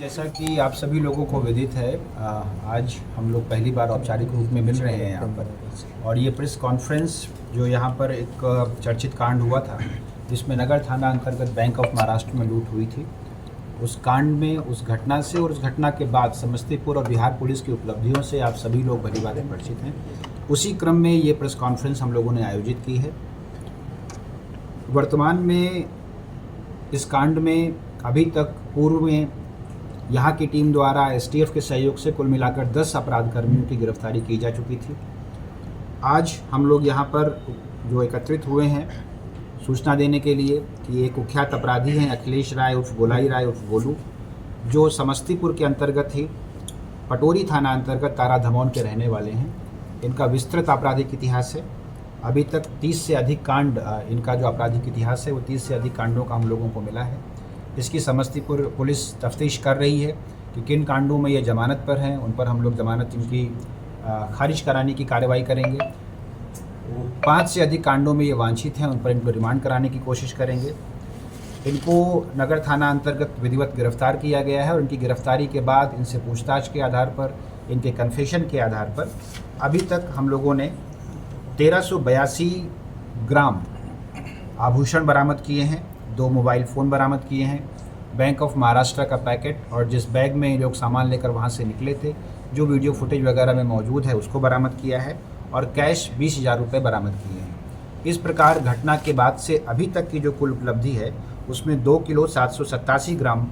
जैसा कि आप सभी लोगों को विदित है, आज हम लोग पहली बार औपचारिक रूप में मिल रहे हैं यहाँ पर। और ये प्रेस कॉन्फ्रेंस जो यहाँ पर एक चर्चित कांड हुआ था जिसमें नगर थाना अंतर्गत बैंक ऑफ महाराष्ट्र में लूट हुई थी, उस कांड में, उस घटना से और उस घटना के बाद समस्तीपुर और बिहार पुलिस की उपलब्धियों से आप सभी लोग भली भांति परिचित हैं। उसी क्रम में ये प्रेस कॉन्फ्रेंस हम लोगों ने आयोजित की है। वर्तमान में इस कांड में अभी तक पूर्व में यहाँ की टीम द्वारा एसटीएफ के सहयोग से कुल मिलाकर 10 अपराध कर्मियों की गिरफ्तारी की जा चुकी थी। आज हम लोग यहाँ पर जो एकत्रित हुए हैं सूचना देने के लिए कि एक कुख्यात अपराधी हैं अखिलेश राय उर्फ गोलाई राय उर्फ गोलू, जो समस्तीपुर के अंतर्गत ही पटोरी थाना अंतर्गत तारा धमौन के रहने वाले हैं। इनका विस्तृत आपराधिक इतिहास है। अभी तक 30 से अधिक कांड, इनका जो आपराधिक इतिहास है वो 30 से अधिक कांडों का हम लोगों को मिला है। इसकी समस्तीपुर पुलिस तफ्तीश कर रही है कि किन कांडों में ये जमानत पर हैं, उन पर हम लोग जमानत इनकी खारिज कराने की कार्रवाई करेंगे। 5 से अधिक कांडों में ये वांछित हैं, उन पर इनको रिमांड कराने की कोशिश करेंगे। इनको नगर थाना अंतर्गत विधिवत गिरफ्तार किया गया है और इनकी गिरफ्तारी के बाद इनसे पूछताछ के आधार पर, इनके कन्फेशन के आधार पर अभी तक हम लोगों ने 1382 ग्राम आभूषण बरामद किए हैं, 2 मोबाइल फ़ोन बरामद किए हैं, बैंक ऑफ महाराष्ट्र का पैकेट और जिस बैग में ये लोग सामान लेकर वहाँ से निकले थे, जो वीडियो फुटेज वगैरह में मौजूद है, उसको बरामद किया है और कैश 20,000 रुपये बरामद किए हैं। इस प्रकार घटना के बाद से अभी तक की जो कुल उपलब्धि है उसमें 2 किलो 787 ग्राम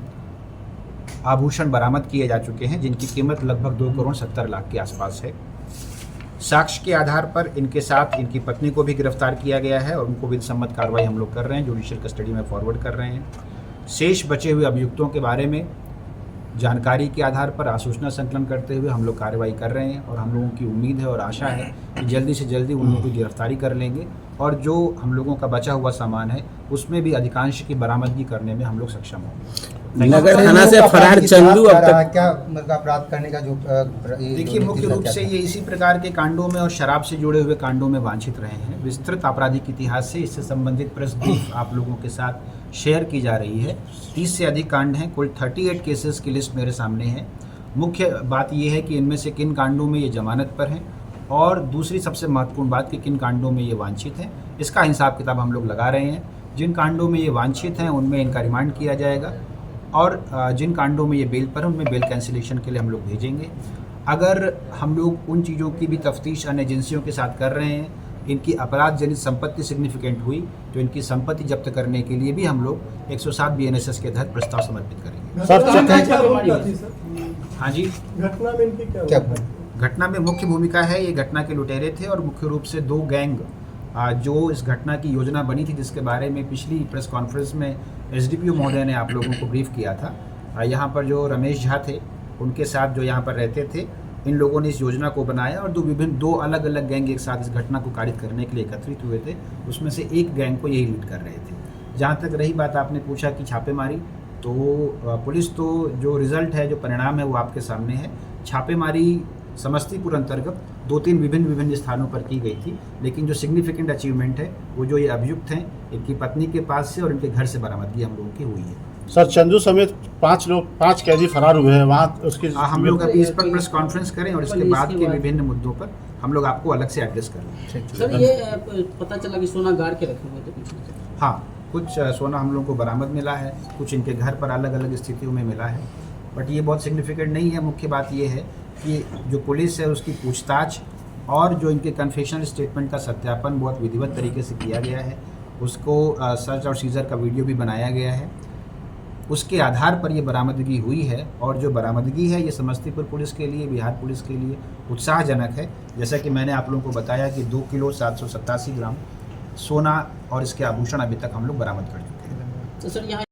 आभूषण बरामद किए जा चुके हैं, जिनकी कीमत लगभग 2 करोड़ 70 लाख के आसपास है। साक्ष्य के आधार पर इनके साथ इनकी पत्नी को भी गिरफ्तार किया गया है और उनको विधि सम्मत कार्रवाई हम लोग कर रहे हैं, जुडिशियल कस्टडी में फॉरवर्ड कर रहे हैं। शेष बचे हुए अभियुक्तों के बारे में जानकारी के आधार पर आसूचना संकलन करते हुए हम लोग कार्रवाई कर रहे हैं और हम लोगों की उम्मीद है और आशा है कि जल्दी से जल्दी उन लोगों की गिरफ्तारी कर लेंगे और जो हम लोगों का बचा हुआ सामान है उसमें भी अधिकांश की बरामदगी करने में हम लोग सक्षम होंगे। नगर थाना से फरार चंदू अब तक क्या अपराध करने का जो देखिए, मुख्य रूप से ये इसी प्रकार के कांडों में और शराब से जुड़े हुए कांडों में वांछित रहे हैं। विस्तृत आपराधिक इतिहास से इससे संबंधित प्रेस ब्रीफ आप लोगों के साथ शेयर की जा रही है। 30 से अधिक कांड हैं, कुल 38 केसेस की लिस्ट मेरे सामने है। मुख्य बात यह है कि इनमें से किन कांडों में ये जमानत पर हैं और दूसरी सबसे महत्वपूर्ण बात कि किन कांडों में ये वांछित हैं। इसका हिसाब किताब हम लोग लगा रहे हैं। जिन कांडों में ये वांछित हैं उनमें इनका रिमांड किया जाएगा और जिन कांडों में ये बेल पर हैं उनमें बेल कैंसिलेशन के लिए हम लोग भेजेंगे। अगर हम लोग उन चीज़ों की भी तफ्तीश अन्य एजेंसियों के साथ कर रहे हैं, इनकी अपराध जनित संपत्ति सिग्निफिकेंट हुई तो इनकी संपत्ति जब्त करने के लिए भी हम लोग 107 BNSS के तहत प्रस्ताव समर्पित करेंगे। हाँ जी, घटना में मुख्य भूमिका है, ये घटना के लुटेरे थे और मुख्य रूप से 2 गैंग जो इस घटना की योजना बनी थी, जिसके बारे में पिछली प्रेस कॉन्फ्रेंस में SDPO महोदय ने आप लोगों को ब्रीफ किया था। यहाँ पर जो रमेश झा थे उनके साथ जो यहाँ पर रहते थे, इन लोगों ने इस योजना को बनाया और 2 अलग अलग गैंग एक साथ इस घटना को कारित करने के लिए एकत्रित हुए थे। उसमें से एक गैंग को यही लीड कर रहे थे। जहाँ तक रही बात, आपने पूछा कि छापेमारी, तो पुलिस तो जो रिज़ल्ट है, जो परिणाम है वो आपके सामने है। छापेमारी समस्तीपुर अंतर्गत 2-3 विभिन्न स्थानों पर की गई थी, लेकिन जो सिग्निफिकेंट अचीवमेंट है वो जो ये अभियुक्त हैं, इनकी पत्नी के पास से और इनके घर से बरामदगी हम लोगों की हुई है। सर, चंदू समेत 5 कैदी फरार हुए हैं वहाँ, उसकी हम लोग अभी इस पर प्रेस कॉन्फ्रेंस करें और इसके बाद के विभिन्न मुद्दों पर हम लोग आपको अलग से एड्रेस करें। सर, ये पता चला कि सोना गाड़ के रखे हुए थे। हाँ, कुछ सोना हम लोगों को बरामद मिला है, कुछ इनके घर पर अलग अलग स्थितियों में मिला है, बट ये बहुत सिग्निफिकेंट नहीं है। मुख्य बात ये है कि जो पुलिस है उसकी पूछताछ और जो इनके कन्फेशनल स्टेटमेंट का सत्यापन बहुत विधिवत तरीके से किया गया है। उसको सर्च और सीजर का वीडियो भी बनाया गया है। उसके आधार पर ये बरामदगी हुई है और जो बरामदगी है ये समस्तीपुर पुलिस के लिए, बिहार पुलिस के लिए उत्साहजनक है। जैसा कि मैंने आप लोगों को बताया कि 2 किलो 787 ग्राम सोना और इसके आभूषण अभी तक हम लोग बरामद कर चुके हैं। तो सर यहाँ